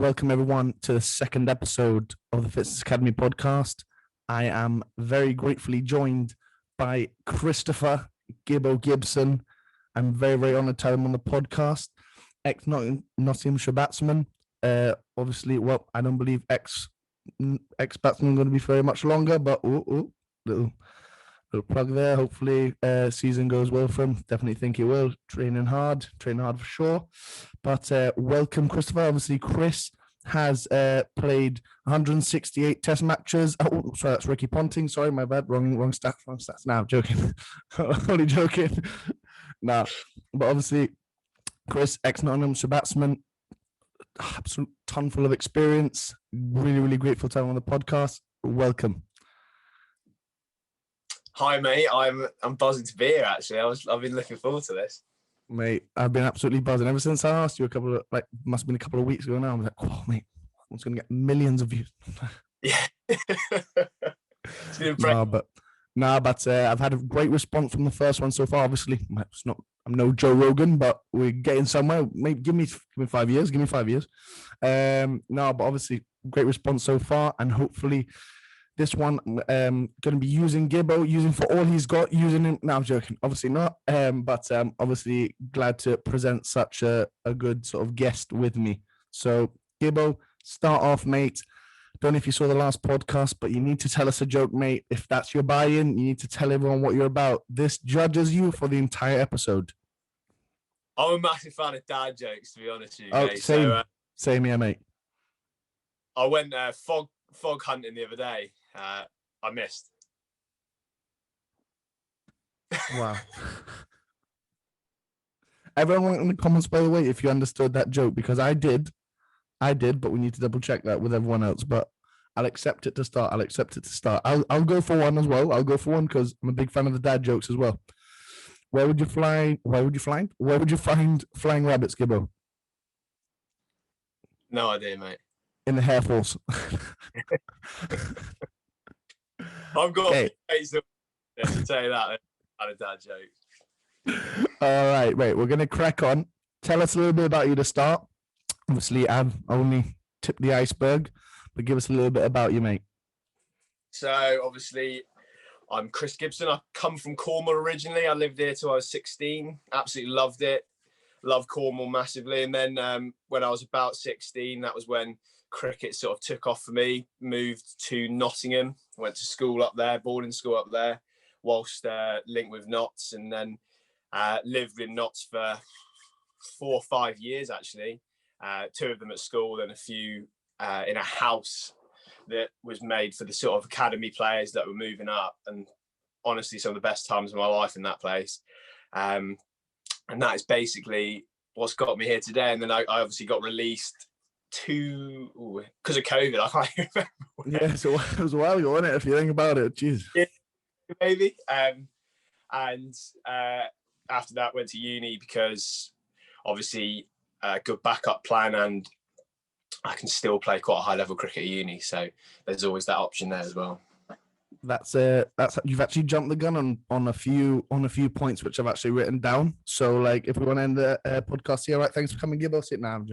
welcome everyone to the second episode of the Fitzness Academy Podcast. I am very gratefully joined by Christopher Gibson. I'm very, very honoured to have him on the podcast. Ex-Nottinghamshire Batsman. Obviously, well, I don't believe ex-batsman going to be very much longer, but little plug there. Hopefully, season goes well for him. Definitely think it will. Training hard for sure. But welcome, Christopher. Obviously, Chris has played 168 test matches. Oh, sorry, that's Ricky Ponting. Sorry, my bad. Wrong stats. Now, I'm joking. Only joking. Nah, but obviously, Chris, ex-Nottinghamshire Batsman, absolute ton full of experience. Really, really grateful to have him on the podcast. Welcome. Hi, mate. I'm buzzing to be here. Actually, I've been looking forward to this. Mate, I've been absolutely buzzing ever since I asked you must have been a couple of weeks ago now. I was like, oh, mate, I'm going to get millions of views. Yeah. But I've had a great response from the first one so far. Obviously, I'm no Joe Rogan, but we're getting somewhere. Maybe give me 5 years. Give me 5 years. But obviously, great response so far, and hopefully, this one going to be using Gibbo, using for all he's got, using him. No, I'm joking. Obviously not. But obviously glad to present such a good sort of guest with me. So Gibbo, start off, mate. Don't know if you saw the last podcast, but you need to tell us a joke, mate. If that's your buy-in, you need to tell everyone what you're about. This judges you for the entire episode. I'm a massive fan of dad jokes, to be honest with you, mate. Same here, mate. I went fog hunting the other day. I missed. Wow. Everyone in the comments, by the way, if you understood that joke, because I did, but we need to double check that with everyone else. But I'll accept it to start. I'll go for one as well. I'll go for one because I'm a big fan of the dad jokes as well. Where would you find flying rabbits, Gibbo? No idea, mate. In the Air Force. I've got to tell you that. Not a dad joke. All right, we're going to crack on. Tell us a little bit about you to start. Obviously, I've only tipped the iceberg, but give us a little bit about you, mate. So, obviously, I'm Chris Gibson. I come from Cornwall originally. I lived here till I was 16. Absolutely loved it. Loved Cornwall massively. And then when I was about 16, that was when cricket sort of took off for me. Moved to Nottingham, went to school up there, boarding school up there, whilst linked with Notts, and then lived in Notts for 4 or 5 years actually. 2 of them at school and a few in a house that was made for the sort of academy players that were moving up, and honestly some of the best times of my life in that place. And that is basically what's got me here today. And then I obviously got released because of COVID. I can't remember. Yeah, so it was a while ago, wasn't it? If you think about it, jeez. Yeah, maybe. And after that, went to uni because obviously a good backup plan, and I can still play quite a high level cricket at uni. So there's always that option there as well. That's you've actually jumped the gun on a few points which I've actually written down. So like, if we want to end the podcast here, right? Thanks for coming, give us it now.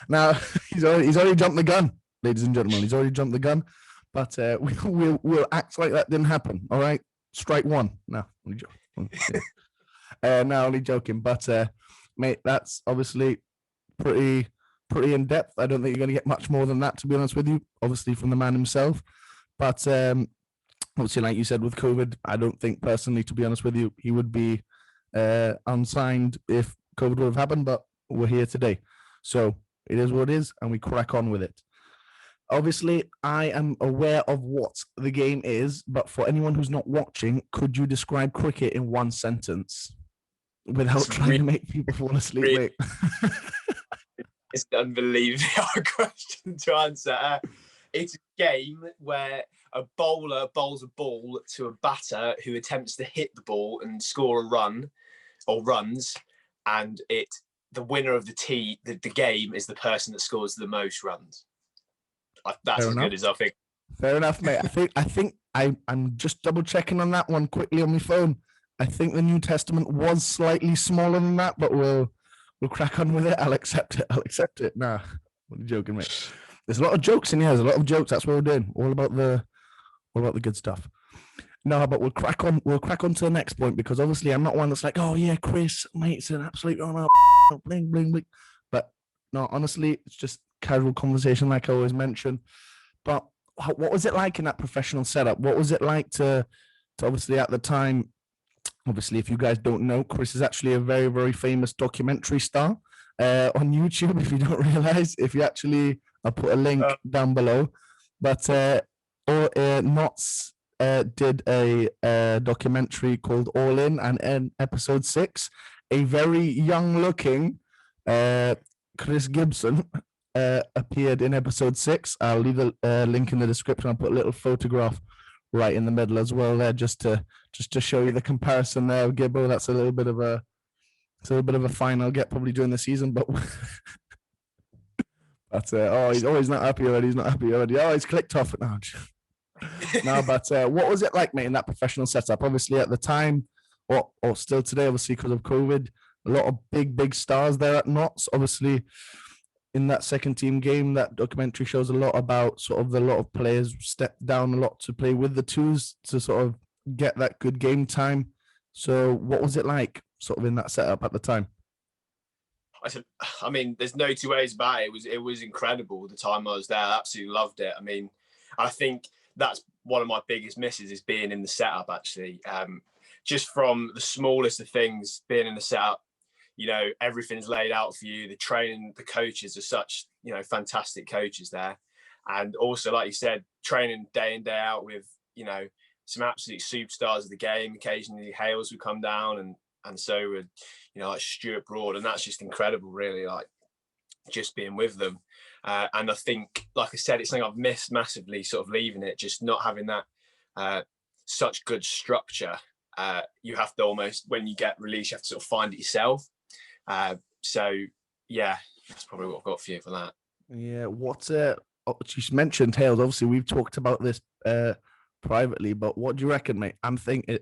Now he's already jumped the gun, ladies and gentlemen. He's already jumped the gun, but we'll act like that didn't happen. All right, strike one. No, only joking. Only joking. But mate, that's obviously pretty in depth. I don't think you're going to get much more than that, to be honest with you. Obviously from the man himself, but obviously, like you said, with COVID, I don't think personally, to be honest with you, he would be unsigned if COVID would have happened, but we're here today. So it is what it is, and we crack on with it. Obviously, I am aware of what the game is, but for anyone who's not watching, could you describe cricket in one sentence without trying to make people fall asleep? Really, it's an unbelievably hard question to answer. It's a game where a bowler bowls a ball to a batter who attempts to hit the ball and score a run or runs, and the winner of the game is the person that scores the most runs. That's as good as I think. Fair enough, mate. I think I'm just double checking on that one quickly on my phone. I think the New Testament was slightly smaller than that, but we'll crack on with it. I'll accept it. Nah, What are you joking, mate? There's a lot of jokes in here. There's a lot of jokes. That's what we're doing. All about the good stuff. No, but we'll crack on. We'll crack on to the next point because obviously I'm not one that's like, oh yeah, Chris, mate, it's an absolute bling bling bling. But no, honestly, it's just casual conversation, like I always mention. But what was it like in that professional setup? What was it like to obviously at the time? Obviously, if you guys don't know, Chris is actually a very, very famous documentary star on YouTube. If you don't realize, if you actually, I'll put a link down below. But Knots did a documentary called All In, and in episode 6, a very young-looking Chris Gibson appeared in episode 6. I'll leave a link in the description. I'll put a little photograph right in the middle as well there, just to show you the comparison there, Gibbo. That's a little bit of a fine I'll get probably during the season, but he's not happy already. He's not happy already. Oh, he's clicked off it now. No, but what was it like, mate, in that professional setup? Obviously, at the time, or still today, obviously because of COVID, a lot of big stars there at Knots. Obviously, in that second team game, that documentary shows a lot about sort of a lot of players stepped down a lot to play with the twos to sort of get that good game time. So what was it like sort of in that setup at the time? I mean, there's no two ways about it. It was incredible the time I was there. I absolutely loved it. I mean, I think that's one of my biggest misses is being in the setup, actually. Just from the smallest of things, being in the setup, you know, everything's laid out for you. The training, the coaches are such, you know, fantastic coaches there. And also, like you said, training day in, day out with, you know, some absolute superstars of the game. Occasionally Hales would come down and so would, you know, like Stuart Broad. And that's just incredible, really, like just being with them. And I think, like I said, it's something I've missed massively, sort of leaving it, just not having that such good structure. You have to almost, when you get released, you have to sort of find it yourself. So yeah, that's probably what I've got for you for that. Yeah, you mentioned Hales. Obviously, we've talked about this privately, but what do you reckon, mate? I'm thinking,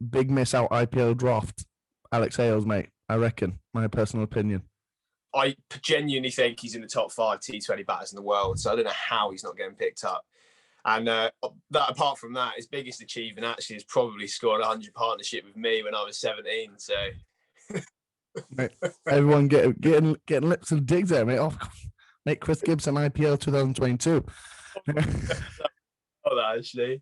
big miss out IPL draft, Alex Hales, mate. I reckon, my personal opinion. I genuinely think he's in the top 5 T20 batters in the world. So I don't know how he's not getting picked up. And that, apart from that, his biggest achievement actually is probably scoring a 100 partnership with me when I was 17. So. Mate, everyone getting lips and digs there, mate. Mate, Chris Gibson, IPL 2022. Actually.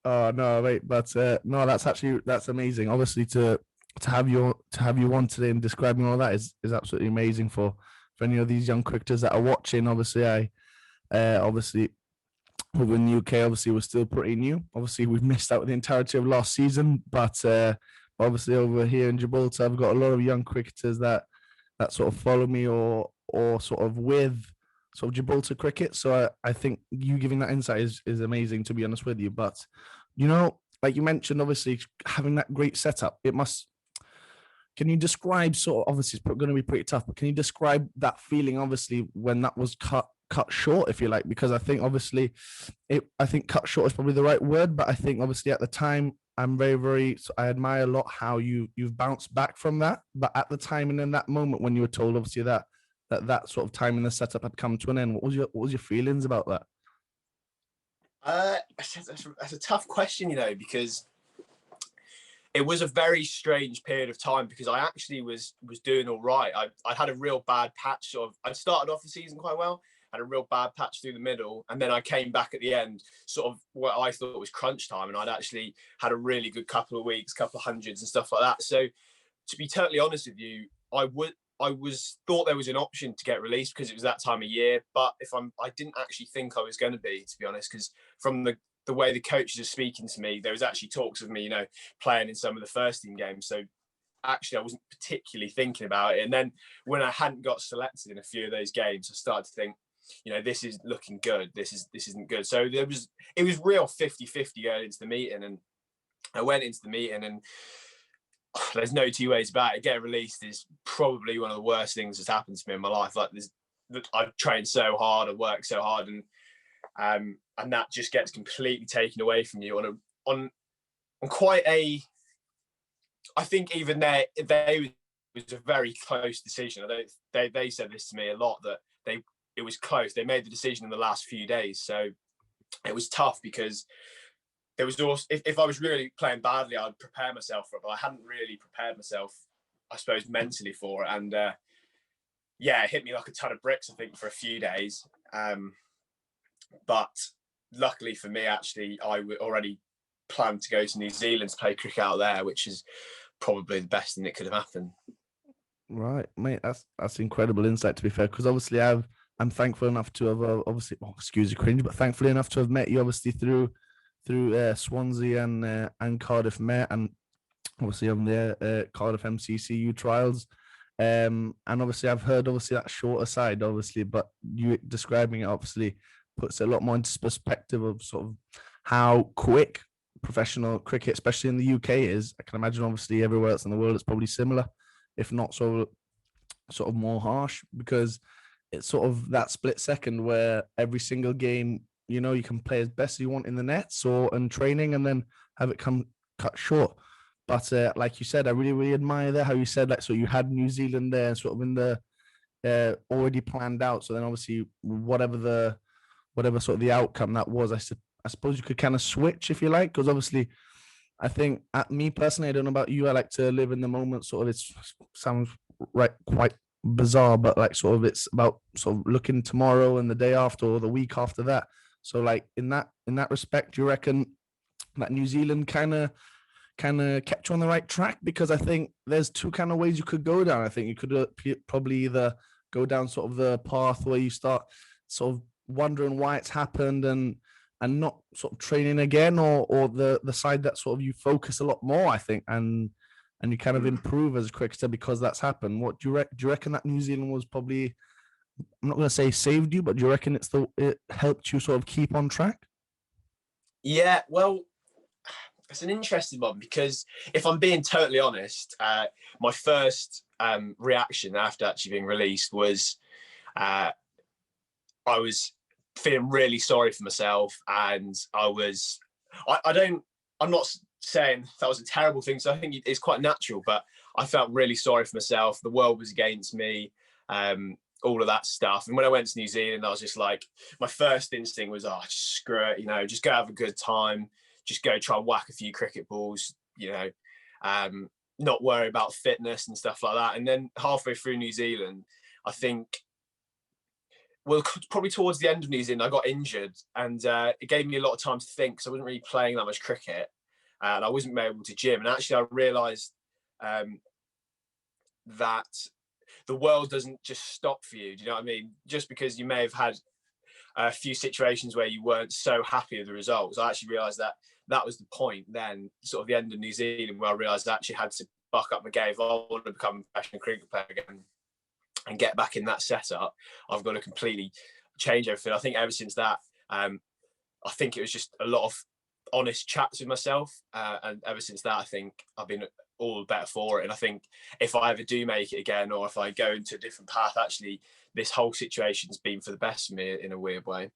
Oh no, mate, but no, that's amazing. Obviously, to have you on today and describing all that is absolutely amazing for any of these young cricketers that are watching. Obviously, obviously over in the UK, obviously we're still pretty new. Obviously, we've missed out the entirety of last season, but obviously over here in Gibraltar, I've got a lot of young cricketers that sort of follow me or sort of with sort of Gibraltar cricket. So I think you giving that insight is amazing, to be honest with you. But, you know, like you mentioned, obviously having that great setup, can you describe sort of, obviously it's going to be pretty tough, but can you describe that feeling, obviously, when that was cut short, if you like? Because I think obviously I think cut short is probably the right word, but I think obviously at the time I'm I admire a lot how you've bounced back from that. But at the time and in that moment when you were told obviously that sort of time in the setup had come to an end, what was your feelings about that? That's a tough question, you know, because it was a very strange period of time because I actually was doing all right. I had a real bad patch I'd started off the season quite well, had a real bad patch through the middle, and then I came back at the end, sort of what I thought was crunch time, and I'd actually had a really good couple of weeks, couple of hundreds and stuff like that. So to be totally honest with you, I thought there was an option to get released because it was that time of year, but I didn't actually think I was going to be honest, because from the way the coaches are speaking to me, there was actually talks of me, you know, playing in some of the first team games. So actually I wasn't particularly thinking about it. And then when I hadn't got selected in a few of those games, I started to think, you know, this is looking good. This isn't good. So it was real 50-50 going into the meeting. And I went into the meeting and there's no two ways about it. Getting released is probably one of the worst things that's happened to me in my life. Like I've trained so hard, I've worked so hard, and that just gets completely taken away from you on quite a. I think even they was a very close decision. They said this to me a lot, that it was close. They made the decision in the last few days, so it was tough because there was also, if I was really playing badly, I'd prepare myself for it, but I hadn't really prepared myself, I suppose, mentally for it. And it hit me like a ton of bricks, I think, for a few days. But luckily for me, actually, I already planned to go to New Zealand to play cricket out there, which is probably the best thing that could have happened. Right, mate. That's incredible insight, to be fair, because obviously I'm thankful enough to have excuse the cringe, but thankfully enough to have met you obviously through Swansea and Cardiff Met, and obviously on the Cardiff MCCU trials. And obviously I've heard obviously that shorter side, obviously, but you describing it obviously puts it a lot more into perspective of sort of how quick professional cricket, especially in the UK, is. I can imagine obviously everywhere else in the world it's probably similar, if not so sort of more harsh, because it's sort of that split second where every single game, you know, you can play as best as you want in the nets or in training and then have it come cut short. But like you said, I really, really admire that, how you said, like, so you had New Zealand there sort of in the already planned out. So then obviously whatever sort of the outcome that was, I suppose you could kind of switch if you like, because obviously I think at me personally, I don't know about you, I like to live in the moment. Sort of, it sounds right, quite bizarre, but like sort of it's about sort of looking tomorrow and the day after or the week after that. So like in that respect, do you reckon that New Zealand kind of kept you on the right track? Because I think there's two kind of ways you could go down. I think you could probably either go down sort of the path where you start sort of wondering why it's happened and not sort of training again, or the side that sort of you focus a lot more, I think, and you kind of improve as a cricketer because that's happened. What do you reckon that New Zealand was probably, I'm not going to say saved you, but do you reckon it helped you sort of keep on track? Yeah, well, it's an interesting one, because if I'm being totally honest, my first reaction after actually being released was I was feeling really sorry for myself, and I'm not saying that was a terrible thing, so I think it's quite natural, but I felt really sorry for myself. The world was against me, all of that stuff. And when I went to New Zealand, I was just like, my first instinct was, just screw it, just go have a good time, just go try and whack a few cricket balls, not worry about fitness and stuff like that. And then halfway through New Zealand, I think, well, probably towards the end of New Zealand, I got injured, and it gave me a lot of time to think, because I wasn't really playing that much cricket, and I wasn't able to gym. And actually, I realised that the world doesn't just stop for you. Do you know what I mean? Just because you may have had a few situations where you weren't so happy with the results, I actually realised that was the point then, sort of the end of New Zealand, where I realised I actually had to buck up my game. If I want to become a professional cricket player again and get back in that setup, I've got to completely change everything. I think ever since that, I think it was just a lot of honest chats with myself. And ever since that, I think I've been all the better for it. And I think if I ever do make it again, or if I go into a different path, actually, this whole situation's been for the best for me in a weird way.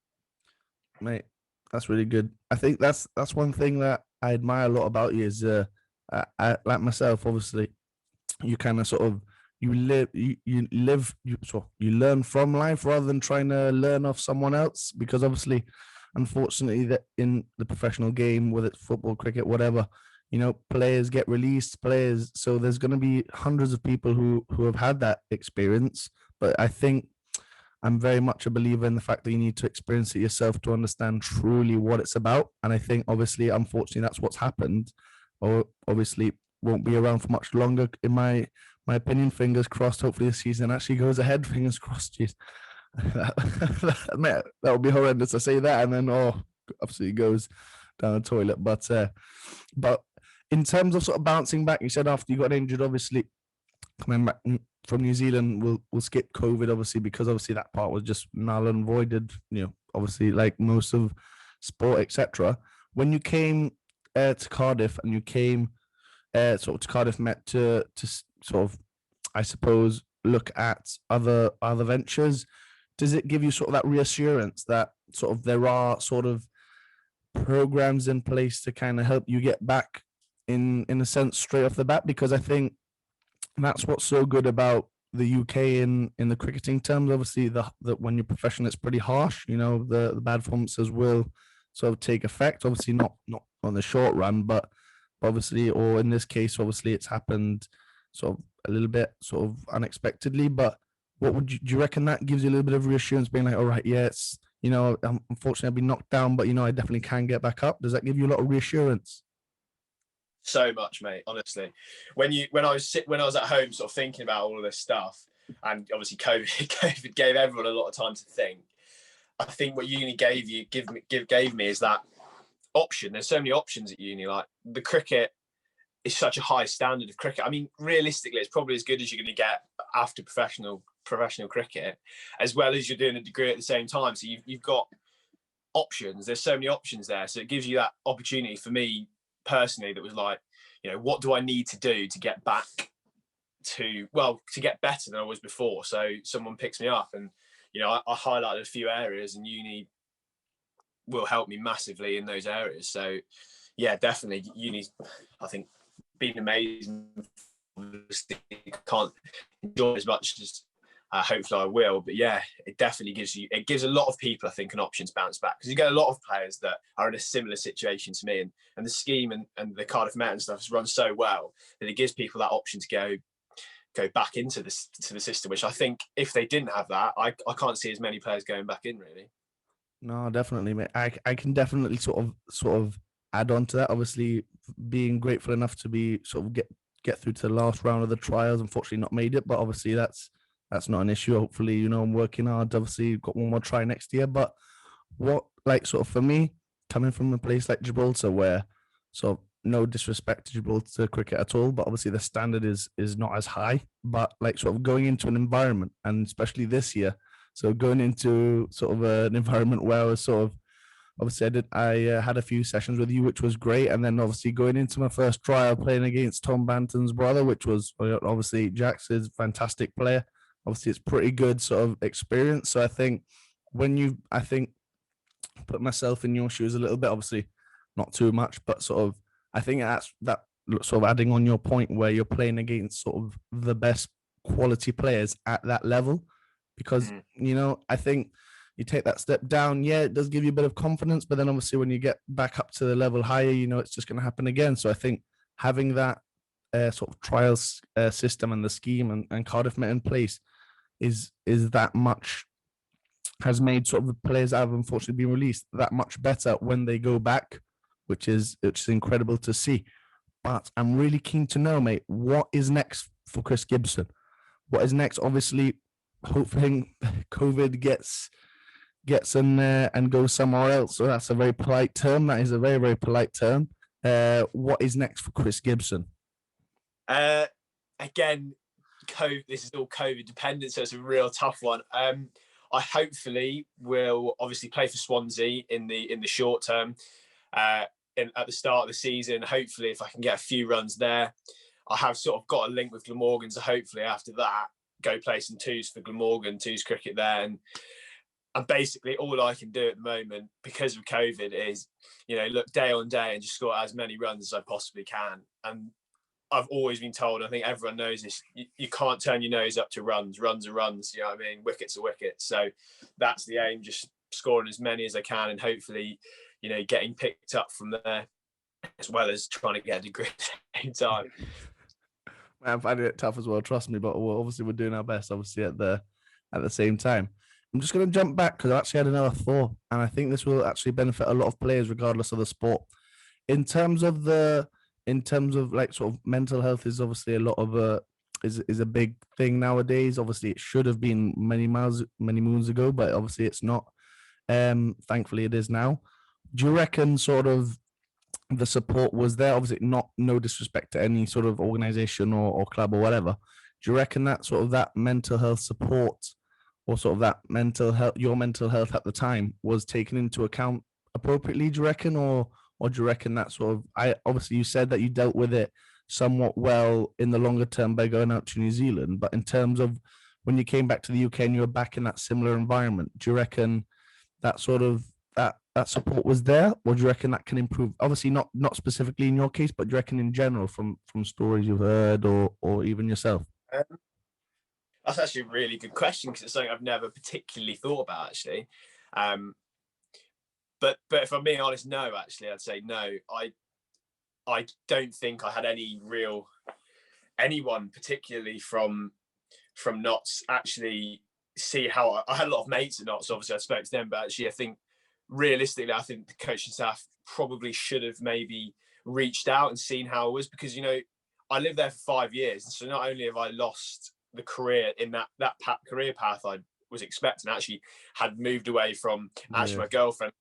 Mate, that's really good. I think that's one thing that I admire a lot about you is, I, like myself, obviously, you kind of sort of, you learn from life rather than trying to learn off someone else, because obviously, unfortunately, that in the professional game, whether it's football, cricket, whatever, players get released, so there's going to be hundreds of people who have had that experience. But I think I'm very much a believer in the fact that you need to experience it yourself to understand truly what it's about. And I think, obviously, unfortunately, that's what's happened, or obviously won't be around for much longer, in my opinion. Fingers crossed. Hopefully this season actually goes ahead. Fingers crossed. Jeez. That would be horrendous to say that, and then obviously it goes down the toilet. But in terms of sort of bouncing back, you said after you got injured, obviously coming back from New Zealand, we'll skip COVID, obviously, because obviously that part was just null and voided, obviously, like most of sport, etc. When you came to Cardiff, and you came sort of to Cardiff Met to sort of, I suppose, look at other ventures, does it give you sort of that reassurance that sort of there are sort of programs in place to kind of help you get back in a sense straight off the bat? Because I think that's what's so good about the UK in the cricketing terms. Obviously, the when you're professional, it's pretty harsh. You know, the bad performances will sort of take effect. Obviously, not on the short run, but obviously, or in this case, obviously, it's happened sort of a little bit sort of unexpectedly. But what would do you reckon that gives you a little bit of reassurance, being like, all right, yeah, it's, you know, unfortunately I've been knocked down, but you know, I definitely can get back up. Does that give you a lot of reassurance? So much, mate. Honestly, when I was at home, sort of thinking about all of this stuff, and obviously COVID gave everyone a lot of time to think. I think what uni gave me is that option. There's so many options at uni. Like the cricket is such a high standard of cricket. I mean, realistically, it's probably as good as you're going to get after professional cricket, as well as you're doing a degree at the same time. So you've got options. There's so many options there. So it gives you that opportunity for me personally, that was like, you know, what do I need to do to get back to get better than I was before? So someone picks me up, and you know, I highlighted a few areas, and uni will help me massively in those areas. So yeah, definitely uni, I think, been amazing. Can't enjoy as much as hopefully I will, but yeah, it definitely gives a lot of people, I think, an option to bounce back, because you get a lot of players that are in a similar situation to me, and the scheme and the Cardiff Met and stuff has run so well that it gives people that option to go back into the system, which I think if they didn't have that, I can't see as many players going back in, really. No, definitely, mate. I can definitely sort of add on to that. Obviously, being grateful enough to be sort of get through to the last round of the trials. Unfortunately, not made it, but obviously that's not an issue. Hopefully, you know, I'm working hard. Obviously, got one more try next year. But what, like, sort of for me, coming from a place like Gibraltar, where sort of no disrespect to Gibraltar cricket at all, but obviously the standard is not as high. But like sort of going into an environment, and especially this year, so going into sort of an environment where I was sort of, obviously I had a few sessions with you, which was great, and then obviously going into my first trial playing against Tom Banton's brother, which was obviously Jax is a fantastic player. Obviously, it's pretty good sort of experience. So I think I think put myself in your shoes a little bit, obviously not too much, but sort of, I think that's that sort of adding on your point where you're playing against sort of the best quality players at that level, because, you know, I think you take that step down, yeah, it does give you a bit of confidence, but then obviously when you get back up to the level higher, you know, it's just going to happen again. So I think having that sort of trials system and the scheme and Cardiff Met in place is that much, has made sort of the players that have unfortunately been released that much better when they go back, which is incredible to see. But I'm really keen to know, mate, what is next for Chris Gibson? What is next? Obviously, hoping COVID gets in there and goes somewhere else. So that's a very polite term. That is a very, very polite term. What is next for Chris Gibson? Again, this is all COVID dependent, so it's a real tough one. I hopefully will obviously play for Swansea in the short term. At the start of the season, hopefully if I can get a few runs there, I have sort of got a link with Glamorgan, so hopefully after that go play some twos for Glamorgan, twos cricket there, and basically all I can do at the moment because of COVID is, you know, look day on day and just score as many runs as I possibly can. And I've always been told, I think everyone knows this, you can't turn your nose up to runs. Runs are runs, you know what I mean? Wickets are wickets. So that's the aim, just scoring as many as I can and hopefully, you know, getting picked up from there, as well as trying to get a degree at the same time. I'm finding it tough as well, trust me, but obviously we're doing our best, obviously, at the same time. I'm just going to jump back because I actually had another thought, and I think this will actually benefit a lot of players regardless of the sport. In terms of like sort of mental health is obviously a lot of is a big thing nowadays. Obviously, it should have been many moons ago, but obviously it's not. Thankfully, it is now. Do you reckon sort of the support was there? Obviously, no disrespect to any sort of organization or club or whatever. Do you reckon that sort of that mental health support or sort of that your mental health at the time was taken into account appropriately? Do you reckon, or do you reckon that sort of, obviously you said that you dealt with it somewhat well in the longer term by going out to New Zealand, but in terms of when you came back to the UK and you were back in that similar environment, do you reckon that sort of that that support was there, or do you reckon that can improve? Obviously, not specifically in your case, but do you reckon in general from stories you've heard or even yourself? That's actually a really good question, because it's something I've never particularly thought about, actually. But if I'm being honest, no, actually, I'd say no. I don't think I had anyone particularly from Notts actually see how I had a lot of mates at Notts. Obviously, I spoke to them, but actually, I think realistically, I think the coaching staff probably should have maybe reached out and seen how it was, because I lived there for 5 years, and so not only have I lost the career in that career path I was expecting, I actually had moved away from actually my girlfriend.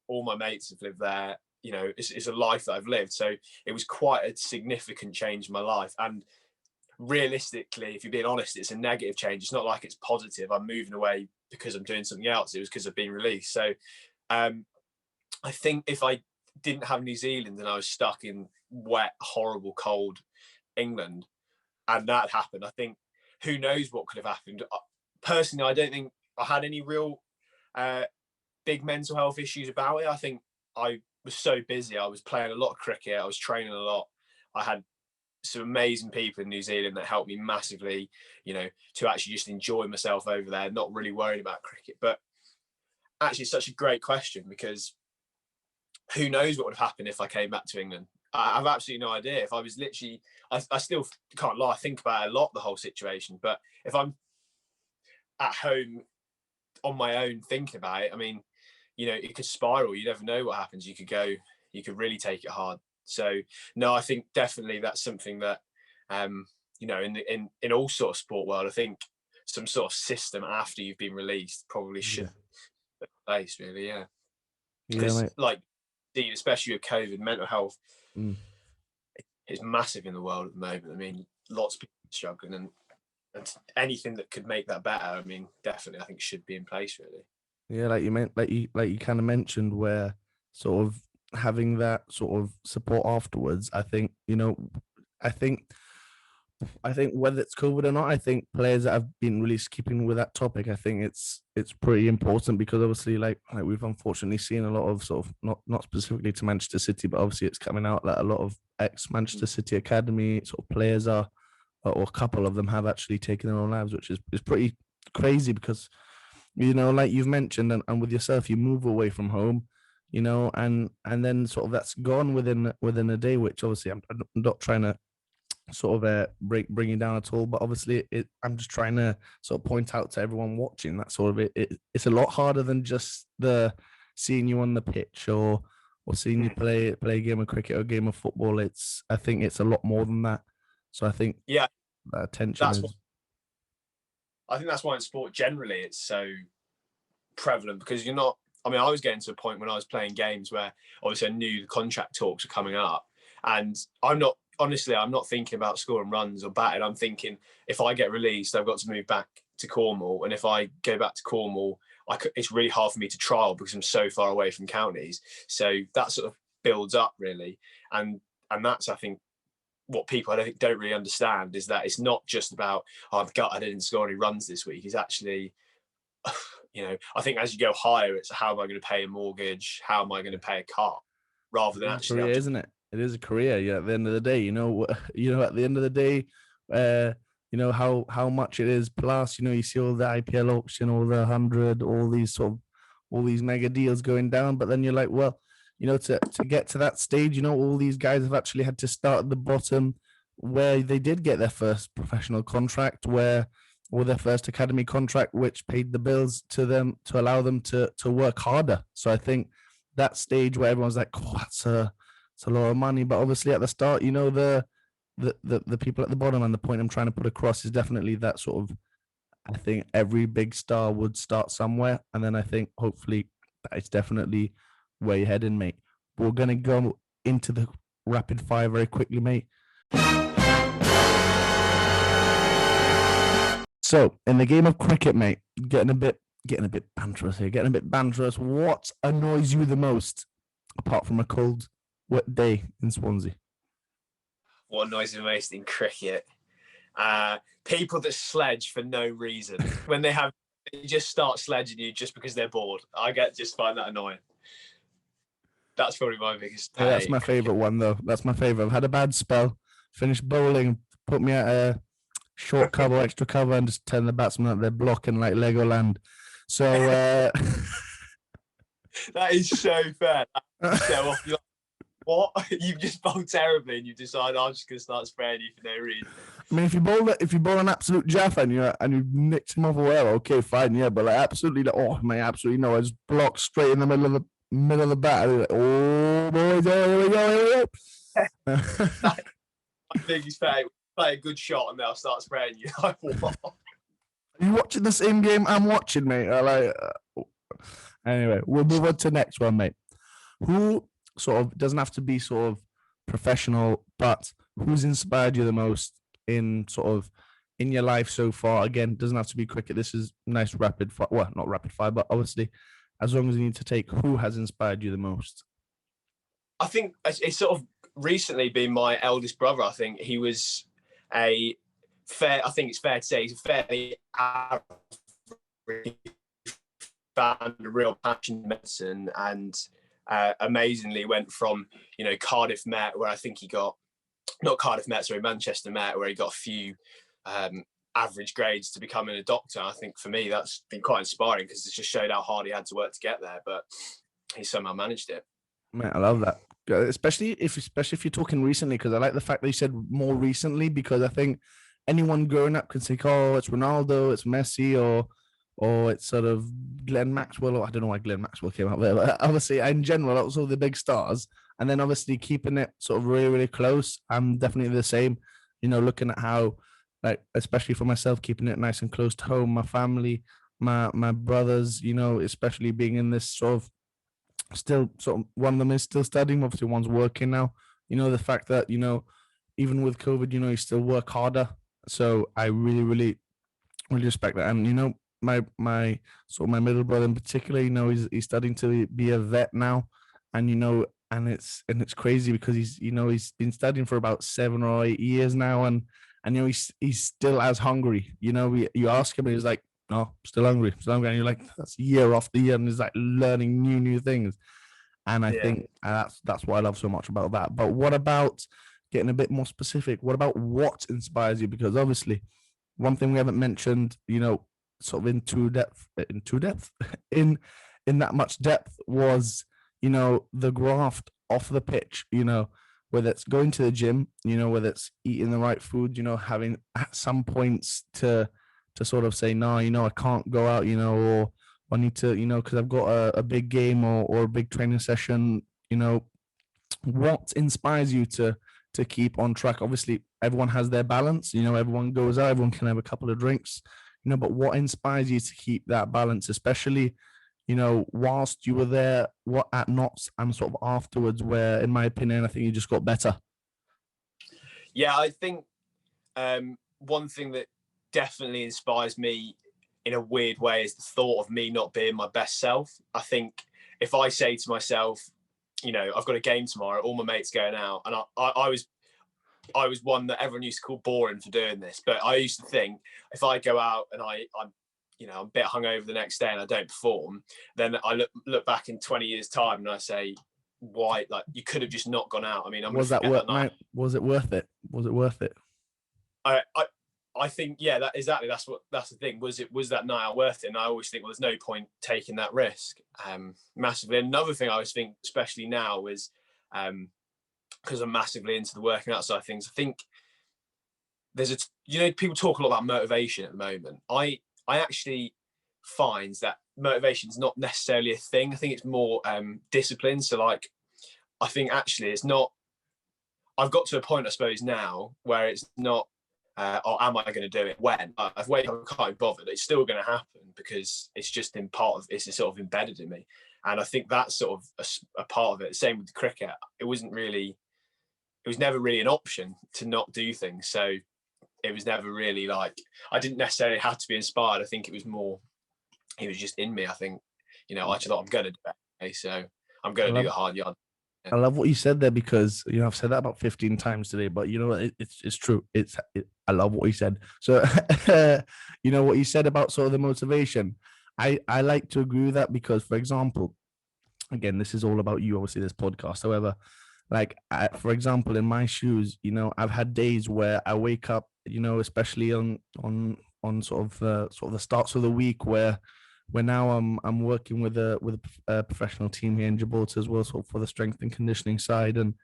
All my mates have lived there. It's a life that I've lived, so it was quite a significant change in my life. And realistically, if you're being honest, it's a negative change. It's not like it's positive. I'm moving away because I'm doing something else. It was because I've been released. So I think if I didn't have New Zealand and I was stuck in wet, horrible, cold England, and that happened, I think who knows what could have happened. Personally, I don't think I had any real big mental health issues about it. I think I was so busy. I was playing a lot of cricket. I was training a lot. I had some amazing people in New Zealand that helped me massively, to actually just enjoy myself over there, not really worrying about cricket. But actually, it's such a great question, because who knows what would have happened if I came back to England. I have absolutely no idea. If I was literally, I still can't lie, I think about it a lot, the whole situation. But if I'm at home on my own thinking about it, I mean, it could spiral. You never know what happens. You could really take it hard. So no, I think definitely that's something that, in all sort of sport world, I think some sort of system after you've been released probably should be in place, really. Yeah. Because especially with COVID, mental health is massive in the world at the moment. I mean, lots of people are struggling, and anything that could make that better, I mean, definitely I think should be in place, really. Yeah, like you kind of mentioned, where sort of having that sort of support afterwards. I think I think whether it's COVID or not, I think players that have been released, keeping with that topic, I think it's pretty important, because obviously, like we've unfortunately seen a lot of sort of not specifically to Manchester City, but obviously it's coming out that a lot of ex-Manchester City Academy sort of players or a couple of them have actually taken their own lives, which is pretty crazy, because like you've mentioned, and with yourself, you move away from home, and then sort of that's gone within a day, which obviously I'm not trying to sort of bring you down at all, but obviously I'm just trying to sort of point out to everyone watching that sort of it's a lot harder than just the seeing you on the pitch or seeing you play a game of cricket or a game of football. I think it's a lot more than that. So I think that attention I think that's why in sport generally it's so prevalent, because you're not. I mean, I was getting to a point when I was playing games where obviously I knew the contract talks were coming up, and I'm not thinking about scoring runs or batting. I'm thinking, if I get released, I've got to move back to Cornwall, and if I go back to Cornwall, it's really hard for me to trial because I'm so far away from counties. So that sort of builds up, really, and that's, I think, what people I don't really understand, is that it's not just about, I'm gutted I didn't score any runs this week. It's actually, I think as you go higher, it's how am I going to pay a mortgage? How am I going to pay a car? Rather than actually, career, isn't it? It is a career. Yeah. At the end of the day, at the end of the day, how much it is. Plus, you see all the IPL auction, all the 100, all these mega deals going down. But then you're like, well, to get to that stage, all these guys have actually had to start at the bottom, where they did get their first professional contract, or their first academy contract, which paid the bills to them to allow them to work harder. So I think that stage where everyone's like, oh, it's a lot of money. But obviously at the start, the people at the bottom, and the point I'm trying to put across is definitely that sort of, I think every big star would start somewhere. And then I think hopefully it's definitely where you're heading, mate. We're going to go into the rapid fire very quickly, mate. So in the game of cricket, mate, getting a bit banterous here, what annoys you the most, apart from a cold, wet day in Swansea? What annoys me the most in cricket? People that sledge for no reason. When they just start sledging you just because they're bored. Find that annoying. That's probably my biggest Yeah, that's my take. favorite one, though. That's my favorite. I've had a bad spell, finished bowling, put me at a short cover, extra cover, and just turn the batsman at their blocking like Legoland. So, That is so fair. That's so off. You're like, what? You've just bowled terribly, and you decide I'm just gonna start spraying you for no reason. I mean, if you bowl an absolute Jaffa and you nicked him off well, okay, fine, yeah, but like absolutely, like, oh mate, absolutely no, I just blocked straight in the middle of the bat. Like, oh boys, here we go. My biggest fate. Play a good shot, and they'll start spraying you. Like, what? Are you watching the same game I'm watching, mate? Anyway, we'll move on to the next one, mate. Who sort of doesn't have to be sort of professional, but who's inspired you the most in your life so far? Again, doesn't have to be cricket. This is nice rapid fire. Well, not rapid fire, but obviously, as long as you need to take, who has inspired you the most? I think it's sort of recently been my eldest brother. I think he was I think it's fair to say he's a fairly average, found a real passion in medicine, and amazingly went from Cardiff Met, where I think he got Manchester Met, where he got a few average grades, to becoming a doctor. I think for me that's been quite inspiring, because it just showed how hard he had to work to get there, but he somehow managed it. Man, I love that, especially if you're talking recently, because I like the fact that you said more recently, because I think anyone growing up can think, oh, it's Ronaldo, it's Messi, or it's sort of Glenn Maxwell, or I don't know why Glenn Maxwell came out there, but obviously in general, that was all the big stars. And then obviously keeping it sort of really, really close. I'm definitely the same, looking at how, like, especially for myself, keeping it nice and close to home, my family, my brothers, especially being in this sort of, still sort of, one of them is still studying, obviously one's working now. The fact that, even with COVID, you still work harder. So I really, really, really respect that. And, my sort of my middle brother in particular, he's studying to be a vet now, and and it's crazy because he's been studying for about 7 or 8 years now, and he's still as hungry. You ask him and he's like, no, still hungry, and you're like, that's year after year, and he's like learning new things. And I think that's what I love so much about that. But what about getting a bit more specific? What about what inspires you? Because obviously one thing we haven't mentioned, sort of in that much depth was, the graft off the pitch, whether it's going to the gym, whether it's eating the right food, having at some points to sort of say, no, I can't go out, or I need to, because I've got a big game or a big training session, what inspires you to keep on track? Obviously everyone has their balance, everyone goes out, everyone can have a couple of drinks, but what inspires you to keep that balance, especially, whilst you were there, what at Notts and sort of afterwards, where, in my opinion, I think you just got better? Yeah, I think one thing that definitely inspires me in a weird way is the thought of me not being my best self. I think if I say to myself, I've got a game tomorrow, all my mates going out, and I was one that everyone used to call boring for doing this, but I used to think if I go out and I'm a bit hungover the next day and I don't perform, then I look back in 20 years' time and I say, why? Like, you could have just not gone out. I mean, was it worth it? Was it worth it? I think, yeah, that's the thing. Was that night out worth it? And I always think, well, there's no point taking that risk. Massively. Another thing I always think, especially now, is because I'm massively into the working out side of things. I think there's people talk a lot about motivation at the moment. I actually find that motivation is not necessarily a thing. I think it's more discipline. So, like, I think actually it's not. I've got to a point, I suppose, now where it's not. Or am I going to do it? When I've waited, I can't be bothered. It's still going to happen because it's just it's sort of embedded in me, and I think that's sort of a part of it. Same with the cricket. It was never really an option to not do things. So it was never really like, I didn't necessarily have to be inspired. I think it was just in me. I think, I just thought, I'm going to do it. Okay, so I'm going to do the hard yard. I love what you said there, because I've said that about 15 times today, but it's true. I love what you said. So what you said about sort of the motivation, I like to agree with that, because, for example, again, this is all about you, obviously, this podcast. However, like, for example, in my shoes, I've had days where I wake up, especially on sort of the starts of the week where now I'm working with a professional team here in Gibraltar as well, sort of for the strength and conditioning side, and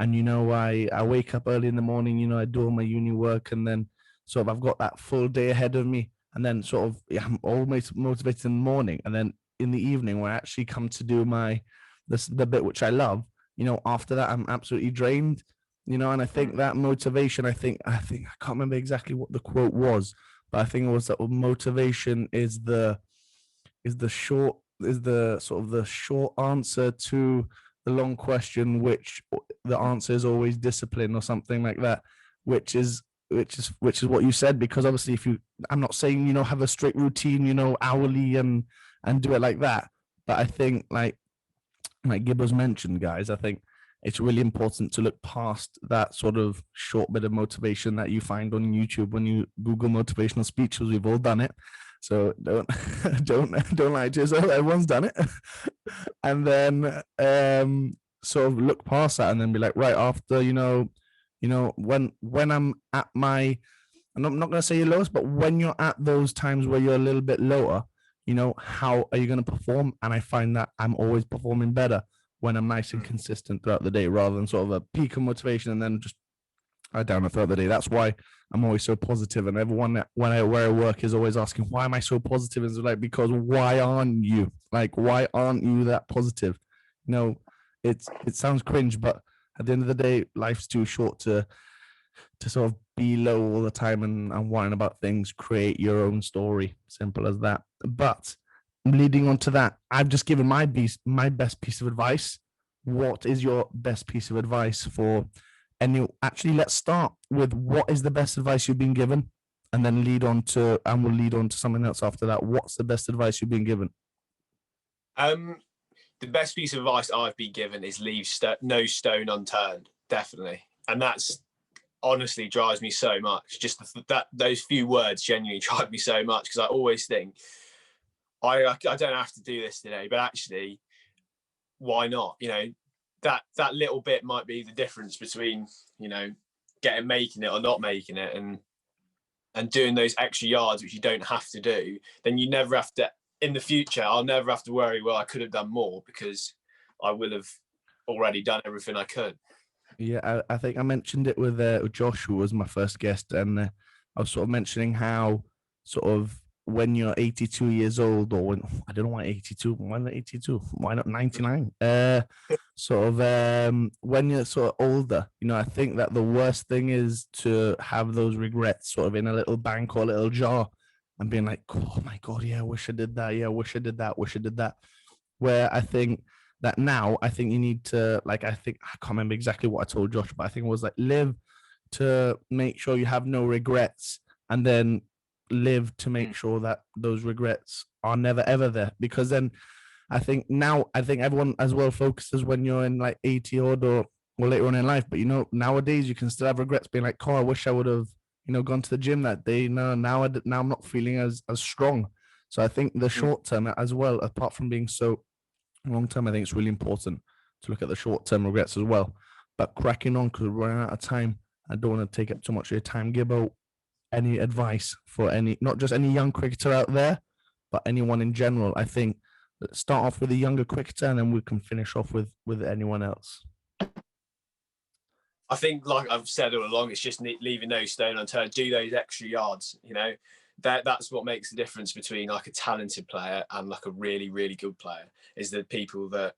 I wake up early in the morning, I do all my uni work, and then sort of I've got that full day ahead of me, and then sort of I'm always motivated in the morning, and then in the evening when I actually come to do the bit which I love, after that I'm absolutely drained, and I think that motivation, I think I can't remember exactly what the quote was, but I think it was that motivation is the sort of the short answer to the long question, which the answer is always discipline or something like that, which is what you said. Because obviously, I'm not saying have a strict routine, hourly and do it like that, but I think like Gibbo's mentioned, guys, I think it's really important to look past that sort of short bit of motivation that you find on YouTube when you Google motivational speeches. We've all done it. So don't lie to yourself. Everyone's done it. And then sort of look past that and then be like, right, after when I'm at my, and I'm not going to say your lowest, but when you're at those times where you're a little bit lower, how are you going to perform? And I find that I'm always performing better when I'm nice and consistent throughout the day, rather than sort of a peak of motivation and then just down throughout the day. That's why I'm always so positive, and everyone where I work is always asking, why am I so positive? And it's like, because why aren't you that positive? It sounds cringe, but at the end of the day, life's too short to sort of be low all the time and whine about things. Create your own story, simple as that. But leading on to that, I've just given my best piece of advice. What is your best piece of advice for actually, let's start with what is the best advice you've been given, and then we'll lead on to something else after that. What's the best advice you've been given? The best piece of advice I've been given is leave no stone unturned, definitely. And that's honestly drives me so much. Just those few words genuinely drive me so much, because I always think, I don't have to do this today, but actually, why not? That little bit might be the difference between, making it or not making it, and doing those extra yards, which you don't have to do. Then you never have to, in the future, I'll never have to worry, well, I could have done more, because I will have already done everything I could. Yeah, I think I mentioned it with Josh, who was my first guest, and I was sort of mentioning how sort of when you're 82 years old, or when, I don't know why 82, why not 82? Why not 99? When you're sort of older, I think that the worst thing is to have those regrets sort of in a little bank or a little jar and being like, oh my God, yeah, I wish I did that. Yeah, I wish I did that. Where I think that now, I think you need to, I can't remember exactly what I told Josh, but I think it was live to make sure you have no regrets, and then live to make sure that those regrets are never ever there. Because then I think everyone as well focuses when you're in 80 odd or later on in life, but nowadays you can still have regrets, being like, oh, I wish I would have gone to the gym that day. Now I'm not feeling as strong. So I think the short term as well, apart from being so long term, I think it's really important to look at the short term regrets as well. But cracking on, because we're running out of time, I don't want to take up too much of your time. Gibbo, any advice for not just any young cricketer out there, but anyone in general? I think let's start off with a younger cricketer, and then we can finish off with anyone else. I think, like I've said all along, it's just leaving no stone unturned. Do those extra yards. That's what makes the difference between a talented player and a really, really good player, is the people that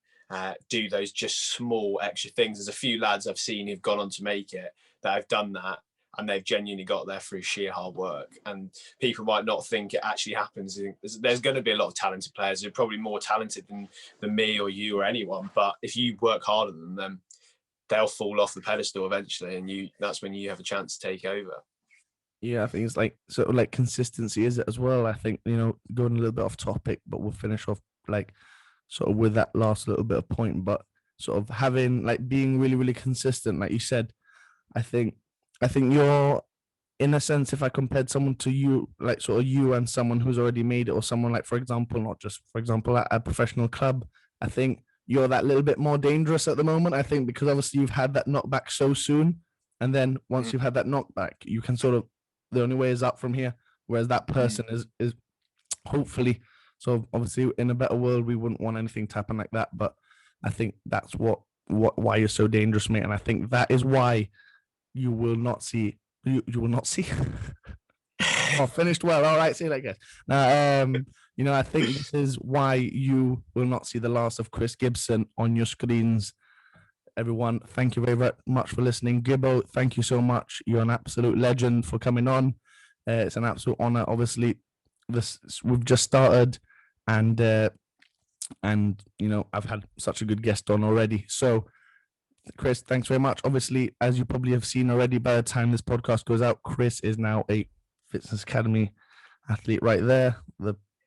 do those just small extra things. There's a few lads I've seen who've gone on to make it that have done that, and they've genuinely got there through sheer hard work. And people might not think it actually happens. There's going to be a lot of talented players who are probably more talented than me or you or anyone. But if you work harder than them, they'll fall off the pedestal eventually, and that's when you have a chance to take over. Yeah, I think it's sort of consistency, is it as well? I think, going a little bit off topic, but we'll finish off sort of with that last little bit of point. But sort of having being really, really consistent, like you said, I think you're, in a sense, if I compared someone to you, sort of you and someone who's already made it, or someone for example, not just for example at a professional club, I think you're that little bit more dangerous at the moment. I think because obviously you've had that knockback so soon, and then once you've had that knockback, you can sort of, the only way is up from here. Whereas that person is hopefully, so obviously in a better world we wouldn't want anything to happen like that. But I think that's why you're so dangerous, mate. And I think that is why you will not see. You will not see. Oh, finished well. All right, see you later, guys. Now, I think this is why you will not see the last of Chris Gibson on your screens. Everyone, thank you very, very much for listening. Gibbo, thank you so much. You're an absolute legend for coming on. It's an absolute honor. Obviously, we've just started, and I've had such a good guest on already. So, Chris, thanks very much. Obviously, as you probably have seen already, by the time this podcast goes out, Chris is now a Fitzness Academy athlete right there.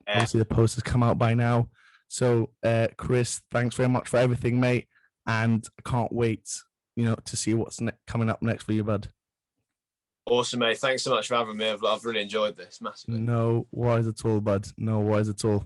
Obviously the post has come out by now. So Chris, thanks very much for everything, mate. And I can't wait, to see what's coming up next for you, bud. Awesome, mate. Thanks so much for having me. I've really enjoyed this massively. No worries at all, bud. No worries at all.